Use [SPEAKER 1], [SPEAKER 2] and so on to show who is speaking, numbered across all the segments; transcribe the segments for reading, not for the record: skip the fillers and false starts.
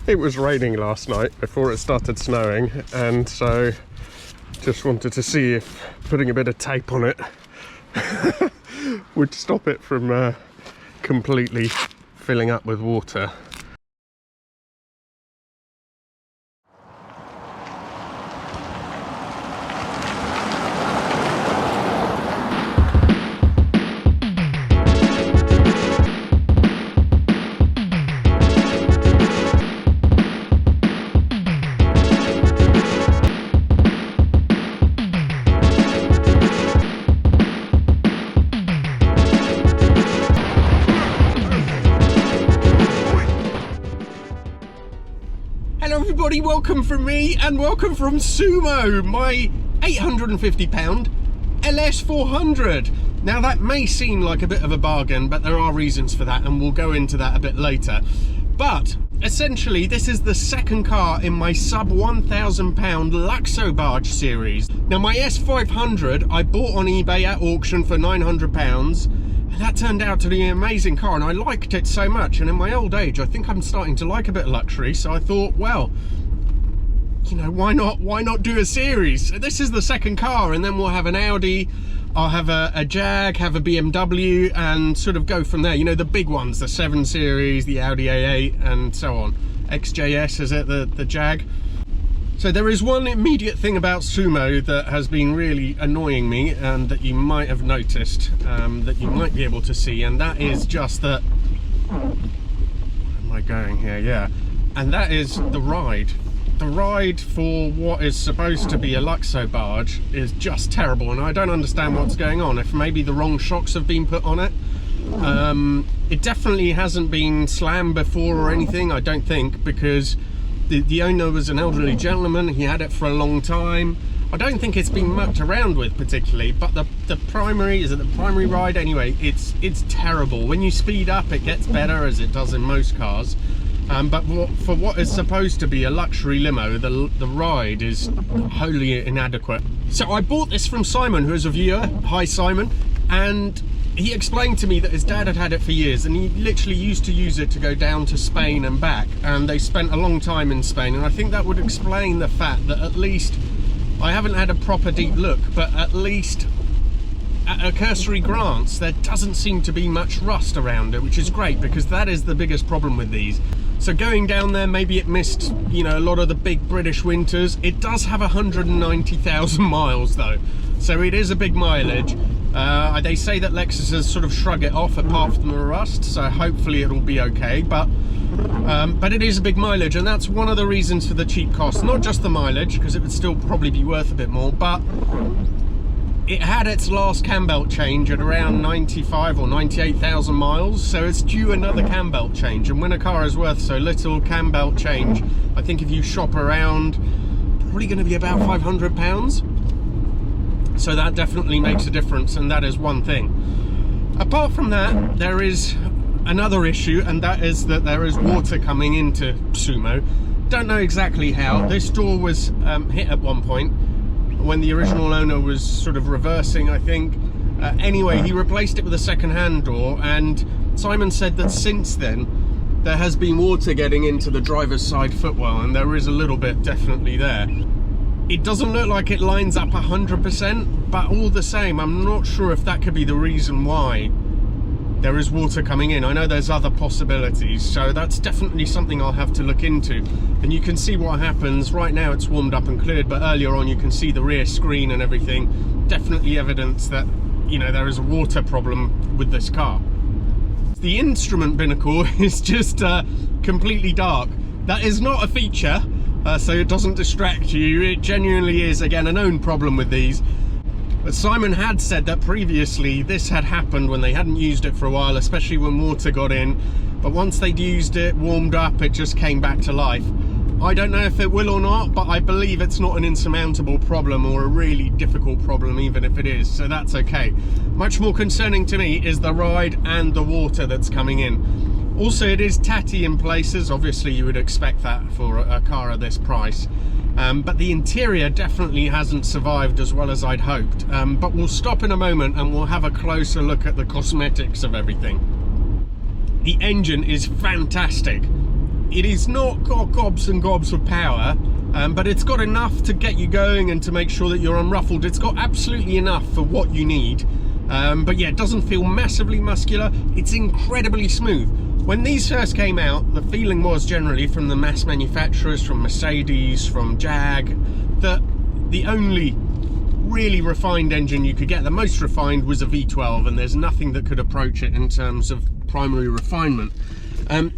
[SPEAKER 1] It was raining last night before it started snowing, and so just wanted to see if putting a bit of tape on it would stop it from completely filling up with water. Everybody, welcome from me and welcome from Sumo, my £850 LS400. Now that may seem like a bit of a bargain, but there are reasons for that, and we'll go into that a bit later. But essentially this is the second car in my sub £1,000 Luxobarge series. Now my S500 I bought on eBay at auction for £900. That turned out to be an amazing car, and I liked it so much, and in my old age I think I'm starting to like a bit of luxury, so I thought, well, you know, why not do a series? So this is the second car, and then we'll have an Audi, I'll have a Jag, have a BMW, and sort of go from there. You know, the big ones, the 7 Series, the Audi A8 and so on. XJS, is it, the Jag? So there is one immediate thing about Sumo that has been really annoying me, and that you might have noticed, that you might be able to see, and that is just that... Where am I going here? Yeah. And that is the ride. The ride for what is supposed to be a Luxobarge is just terrible, and I don't understand what's going on. If maybe the wrong shocks have been put on it. It definitely hasn't been slammed before or anything, I don't think, because the owner was an elderly gentleman. He had it for a long time. I don't think it's been mucked around with particularly, but the primary, is it the primary ride? Anyway, it's terrible. When you speed up it gets better, as it does in most cars, but for what is supposed to be a luxury limo, the ride is wholly inadequate. So I bought this from Simon, who is a viewer. Hi Simon. And he explained to me that his dad had it for years, and he literally used to use it to go down to Spain and back, and they spent a long time in Spain, and I think that would explain the fact that, at least, I haven't had a proper deep look, but at least at a cursory glance there doesn't seem to be much rust around it, which is great, because that is the biggest problem with these. So going down there, maybe it missed, you know, a lot of the big British winters. It does have 190,000 miles though, so it is a big mileage. They say that Lexuses sort of shrug it off apart from the rust, so hopefully it'll be okay, but it is a big mileage, and that's one of the reasons for the cheap cost. Not just the mileage, because it would still probably be worth a bit more, but it had its last cam belt change at around 95 or 98,000 miles, so it's due another cam belt change, and when a car is worth so little, cam belt change, I think if you shop around, probably going to be about £500. So that definitely makes a difference, and that is one thing. Apart from that, there is another issue, and that is that there is water coming into Sumo. Don't know exactly how. This door was hit at one point when the original owner was sort of reversing, I think. Anyway, he replaced it with a second-hand door, and Simon said that since then there has been water getting into the driver's side footwell, and there is a little bit definitely there. It doesn't look like it lines up 100%, but all the same, I'm not sure if that could be the reason why there is water coming in. I know there's other possibilities, so that's definitely something I'll have to look into. And you can see what happens. Right now it's warmed up and cleared, but earlier on you can see the rear screen and everything. Definitely evidence that, you know, there is a water problem with this car. The instrument binnacle is just completely dark. That is not a feature. So it doesn't distract you. It genuinely is, again, a known problem with these. But Simon had said that previously this had happened when they hadn't used it for a while, especially when water got in. But once they'd used it, warmed up, it just came back to life. I don't know if it will or not, but I believe it's not an insurmountable problem, or a really difficult problem, even if it is, so that's okay. Much more concerning to me is the ride and the water that's coming in. Also, it is tatty in places. Obviously you would expect that for a car at this price, but the interior definitely hasn't survived as well as I'd hoped. But we'll stop in a moment and we'll have a closer look at the cosmetics of everything. The engine is fantastic. It is not got gobs and gobs of power, but it's got enough to get you going and to make sure that you're unruffled. It's got absolutely enough for what you need. But yeah, it doesn't feel massively muscular. It's incredibly smooth. When these first came out, the feeling was generally from the mass manufacturers, from Mercedes, from Jag, that the only really refined engine you could get, the most refined, was a V12, and there's nothing that could approach it in terms of primary refinement.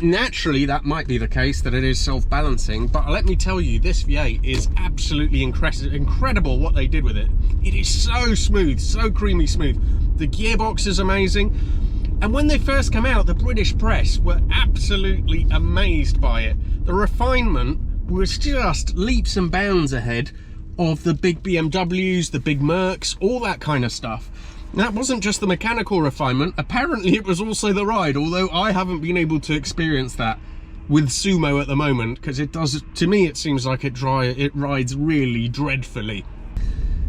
[SPEAKER 1] Naturally, that might be the case, that it is self-balancing, but let me tell you, this V8 is absolutely incredible what they did with it. It is so smooth, so creamy smooth. The gearbox is amazing. And when they first came out, the British press were absolutely amazed by it. The refinement was just leaps and bounds ahead of the big BMWs, the big Mercs, all that kind of stuff. That wasn't just the mechanical refinement, apparently it was also the ride, although I haven't been able to experience that with Sumo at the moment, because it does, to me it seems like it rides really dreadfully.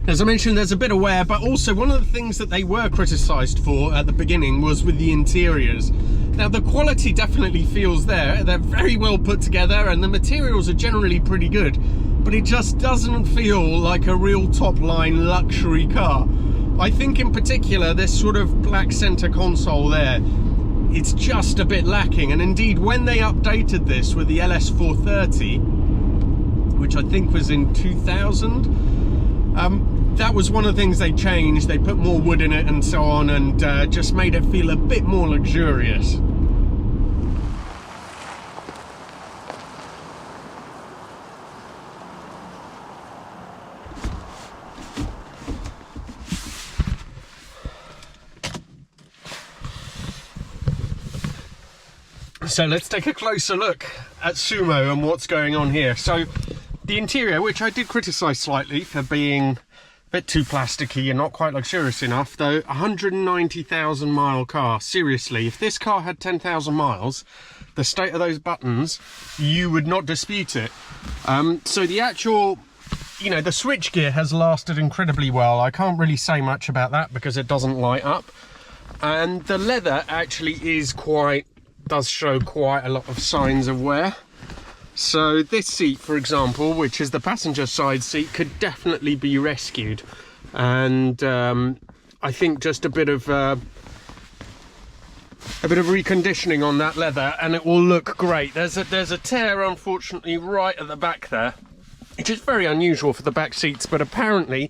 [SPEAKER 1] As I mentioned, there's a bit of wear, but also one of the things that they were criticised for at the beginning was with the interiors. Now, the quality definitely feels there. They're very well put together and the materials are generally pretty good, but it just doesn't feel like a real top-line luxury car. I think in particular, this sort of black center console there, it's just a bit lacking. And indeed, when they updated this with the LS400, which I think was in 2000, that was one of the things they changed. They put more wood in it and so on, and just made it feel a bit more luxurious. So let's take a closer look at Sumo and what's going on here. So the interior, which I did criticise slightly for being a bit too plasticky and not quite luxurious enough, though, 190,000 mile car. Seriously, if this car had 10,000 miles, the state of those buttons, you would not dispute it. So the actual, you know, the switchgear has lasted incredibly well. I can't really say much about that because it doesn't light up. And the leather actually does show quite a lot of signs of wear. So this seat, for example, which is the passenger side seat, could definitely be rescued, and I think just a bit of reconditioning on that leather and it will look great. There's a tear, unfortunately, right at the back there, which is very unusual for the back seats, but apparently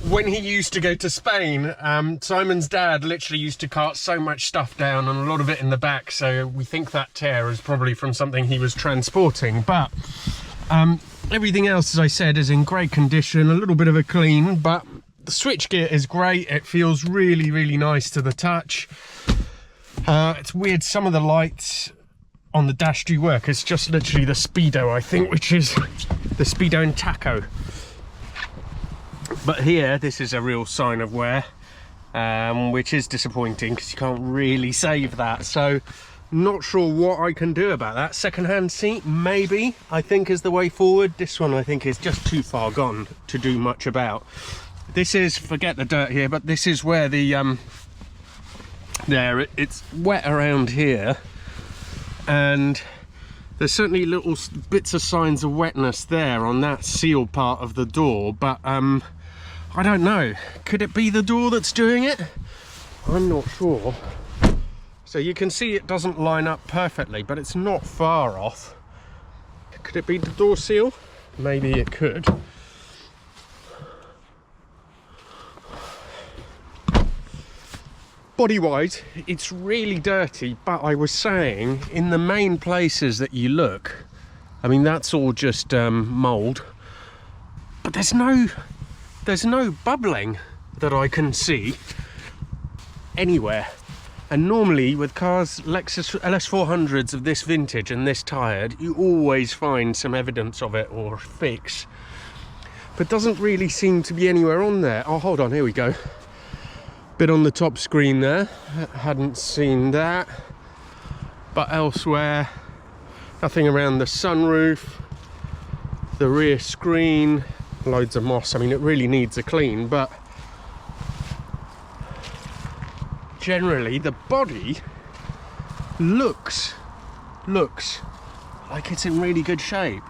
[SPEAKER 1] when he used to go to Spain, Simon's dad literally used to cart so much stuff down and a lot of it in the back, so we think that tear is probably from something he was transporting. But everything else, as I said, is in great condition, a little bit of a clean, but the switchgear is great. It feels really, really nice to the touch. It's weird, some of the lights on the dash do work. It's just literally the Speedo, I think, which is the Speedo and Taco. But here, this is a real sign of wear, which is disappointing because you can't really save that. So, not sure what I can do about that. Second-hand seat, maybe, I think is the way forward. This one, I think, is just too far gone to do much about. This is, forget the dirt here, but this is where the, it's wet around here. And there's certainly little bits of signs of wetness there on that sealed part of the door, but I don't know. Could it be the door that's doing it? I'm not sure. So you can see it doesn't line up perfectly, but it's not far off. Could it be the door seal? Maybe it could. Body-wise, it's really dirty, but I was saying, in the main places that you look, I mean, that's all just mould, but there's no bubbling that I can see anywhere. And normally with cars, Lexus LS400s of this vintage and this tired, you always find some evidence of it or fix, but doesn't really seem to be anywhere on there. Oh, hold on, here we go. Bit on the top screen there, hadn't seen that, but elsewhere, nothing around the sunroof, the rear screen, loads of moss. I mean, it really needs a clean, but generally the body looks looks like it's in really good shape.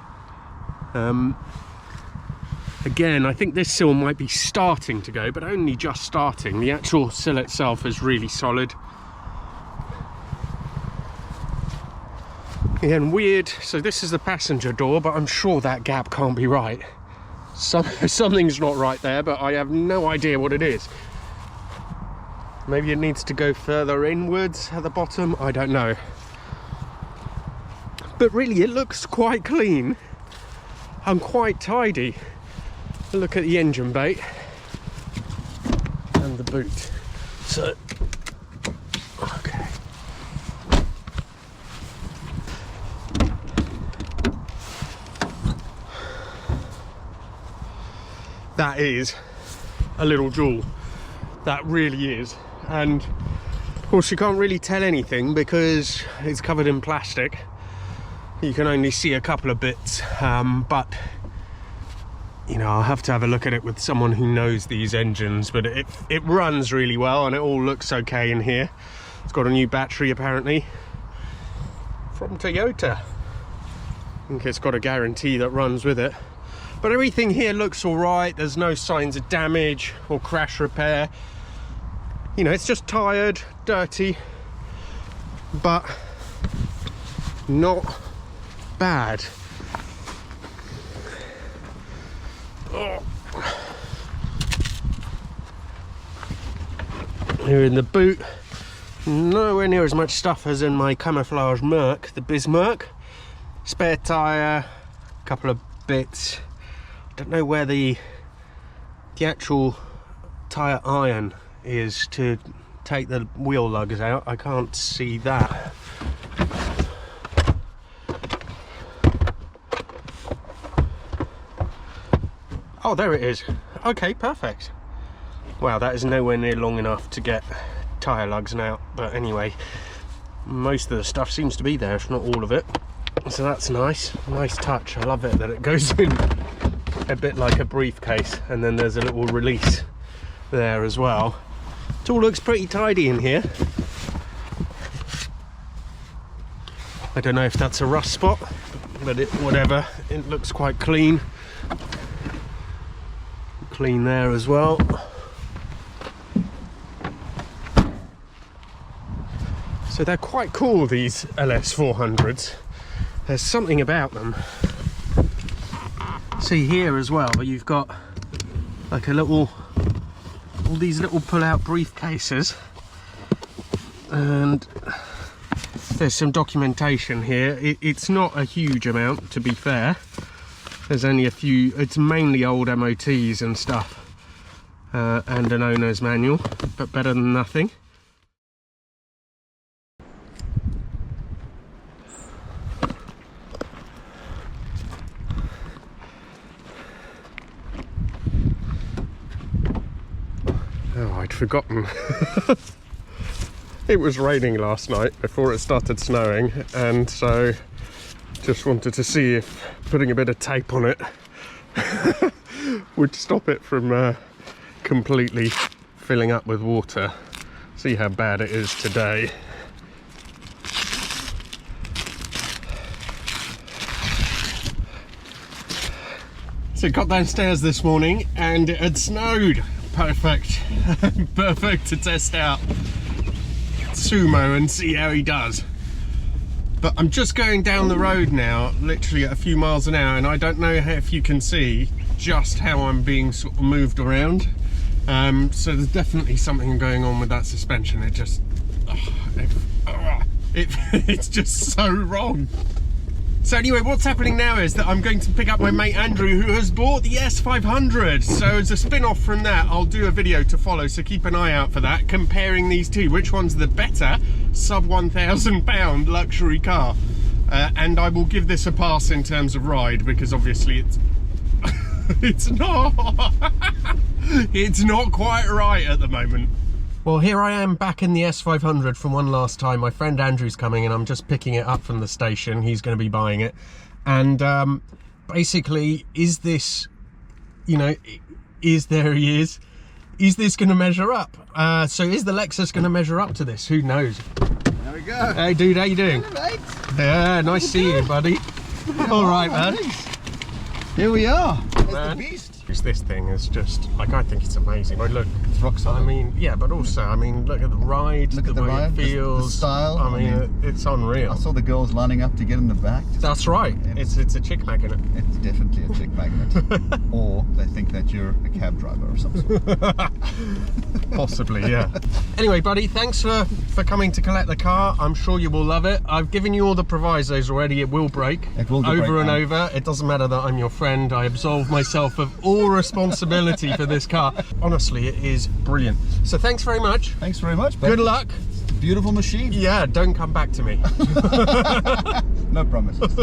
[SPEAKER 1] Again, I think this sill might be starting to go, but only just starting. The actual sill itself is really solid. Again, weird. So this is the passenger door, but I'm sure that gap can't be right. Something's not right there, but I have no idea what it is. Maybe it needs to go further inwards at the bottom. I don't know. But really, it looks quite clean and quite tidy. Look at the engine bay and the boot. So, okay. That is a little jewel. That really is. And of course you can't really tell anything because it's covered in plastic. You can only see a couple of bits, but you know, I'll have to have a look at it with someone who knows these engines. But it runs really well and it all looks okay in here. It's got a new battery apparently from Toyota. I think it's got a guarantee that runs with it. But everything here looks all right. There's no signs of damage or crash repair. You know, it's just tired, dirty, but not bad. Oh. Here in the boot, nowhere near as much stuff as in my camouflage Merc, the Bismarck. Spare tyre, a couple of bits. I don't know where the actual tyre iron is to take the wheel lugs out. I can't see that. Oh, there it is. Okay, perfect. Wow, that is nowhere near long enough to get tyre lugs out. But anyway, most of the stuff seems to be there, if not all of it. So that's nice. Nice touch. I love it that it goes in a bit like a briefcase. And then there's a little release there as well. It all looks pretty tidy in here. I don't know if that's a rust spot, but whatever. It looks quite clean. Clean there as well. So they're quite cool, these LS400s. There's something about them. See here as well, you've got like a little, all these little pull-out briefcases, and there's some documentation here. It's not a huge amount, to be fair. There's only a few. It's mainly old MOTs and stuff, and an owner's manual, but better than nothing. Oh, I'd forgotten. It was raining last night before it started snowing, and so just wanted to see if putting a bit of tape on it would stop it from completely filling up with water. See how bad it is today. So got downstairs this morning and it had snowed. Perfect. Perfect to test out Sumo and see how he does. But I'm just going down the road now, literally at a few miles an hour, and I don't know if you can see just how I'm being sort of moved around. So there's definitely something going on with that suspension. It just, it's just so wrong. So anyway, what's happening now is that I'm going to pick up my mate Andrew, who has bought the S500. So as a spin-off from that, I'll do a video to follow, so keep an eye out for that, comparing these two, which one's the better sub £1,000 luxury car. And I will give this a pass in terms of ride, because obviously it's it's not quite right at the moment. Well, here I am back in the S500 from one last time. My friend Andrew's coming and I'm just picking it up from the station. He's going to be buying it. And basically, is this, you know, there he is. Is this going to measure up? So is the Lexus going to measure up to this? Who knows?
[SPEAKER 2] There we we go.
[SPEAKER 1] Hey dude, how you doing?
[SPEAKER 2] Hello, mate.
[SPEAKER 1] Yeah, nice to see you, buddy. All right, man.
[SPEAKER 2] Here we are. There's
[SPEAKER 1] Man.
[SPEAKER 2] the beast.
[SPEAKER 1] This thing is just like, I think it's amazing. But look,
[SPEAKER 2] It's rock solid.
[SPEAKER 1] I mean, yeah, but also, I mean, look at the ride,
[SPEAKER 2] Look at the
[SPEAKER 1] way
[SPEAKER 2] ride,
[SPEAKER 1] it feels,
[SPEAKER 2] the style.
[SPEAKER 1] I mean, it's unreal.
[SPEAKER 2] I saw the girls lining up to get in the back.
[SPEAKER 1] That's right. It's a chick magnet.
[SPEAKER 2] It's definitely a chick magnet. Or they think that you're a cab driver or something.
[SPEAKER 1] Possibly, yeah. Anyway, buddy, thanks for coming to collect the car. I'm sure you will love it. I've given you all the provisos already. It will break.
[SPEAKER 2] It will
[SPEAKER 1] over
[SPEAKER 2] break,
[SPEAKER 1] and
[SPEAKER 2] man.
[SPEAKER 1] over. It doesn't matter that I'm your friend. I absolve myself of all responsibility for this car. Honestly, it is brilliant. So thanks very much.
[SPEAKER 2] Thanks very much, babe.
[SPEAKER 1] Good luck.
[SPEAKER 2] It's a beautiful machine.
[SPEAKER 1] Yeah, don't come back to me.
[SPEAKER 2] No promises.